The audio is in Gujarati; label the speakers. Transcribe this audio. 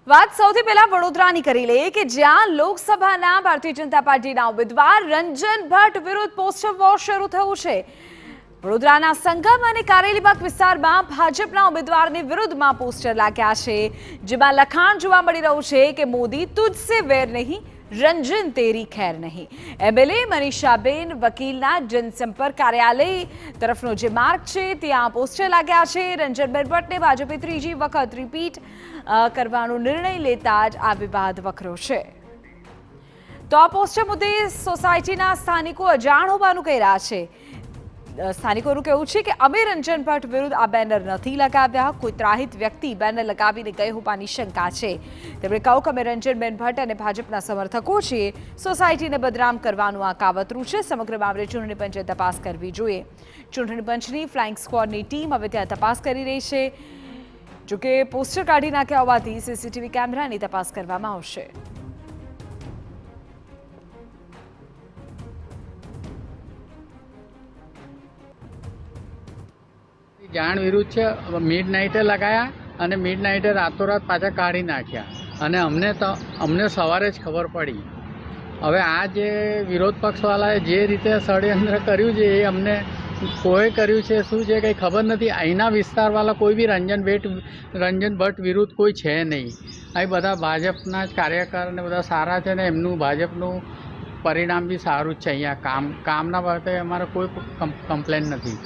Speaker 1: વાત સૌથી પહેલા વડોદરાની કરી લઈએ કે જ્યાં લોકસભાના ભારતીય જનતા પાર્ટીના ઉમેદવાર રંજન ભટ્ટ વિરુદ્ધ પોસ્ટર વોર શરૂ થયું છે। વડોદરાના સંગમ અને કારેલીબાગ વિસ્તારમાં ભાજપના ઉમેદવારની વિરુદ્ધમાં પોસ્ટર લાગ્યા છે, જેમાં લખાણ જોવા મળી રહ્યું છે કે મોદી તુજસે વેર નહીં, रंजन तेरी खैर नहीं। एमएलए मनीषाबेन वकीलना जनसंपर्क कार्यालय तरफनो जे मार्ग है त्यां पोस्टर लाग्या है। रंजनबेन भट्टने भाजपे त्रीजी वखत रिपीट करवानो निर्णय लेता ज आ विवाद वकर्यो छे। तो आ पोस्टर मुद्दे सोसायटीना स्थानिको अजाण होवानुं कही रह्या छे। સ્થાનિકોનું કહેવું છે કે અમે રંજન ભટ્ટ વિરુદ્ધ આ બેનર નથી લગાવ્યા, કોઈ ત્રાહિત વ્યક્તિ બેનર લગાવીને ગઈ હોવાની શંકા છે। તેમણે કહ્યું કે અમે રંજનબેન ભટ્ટ અને ભાજપના સમર્થકો છીએ, સોસાયટીને બદનામ કરવાનું આ કાવતરું છે। સમગ્ર મામલે ચૂંટણી પંચે તપાસ કરવી જોઈએ। ચૂંટણી પંચની ફ્લાઇંગ સ્ક્વોડની ટીમ હવે ત્યાં તપાસ કરી રહી છે। જોકે પોસ્ટર કાઢી નાખ્યા હોવાથી સીસીટીવી કેમેરાની તપાસ કરવામાં આવશે।
Speaker 2: જાણ વિરુદ્ધ છે। મિડ નાઇટે લગાયા અને મિડ નાઇટે રાતોરાત પાછા કાઢી નાખ્યા અને અમને સવારે જ ખબર પડી। હવે આ જે વિરોધ પક્ષવાળાએ જે રીતે ષડયંત્ર કર્યું છે એ અમને કોઈ કર્યું છે શું છે કંઈ ખબર નથી। અહીંના વિસ્તારવાળા કોઈ બી રંજન ભટ્ટ વિરુદ્ધ કોઈ છે નહીં। અહીં બધા ભાજપના જ કાર્યકર ને બધા સારા છે ને એમનું ભાજપનું પરિણામ બી સારું જ છે। અહીંયા કામના બાબતે અમારે કોઈ કમ્પ્લેન નથી।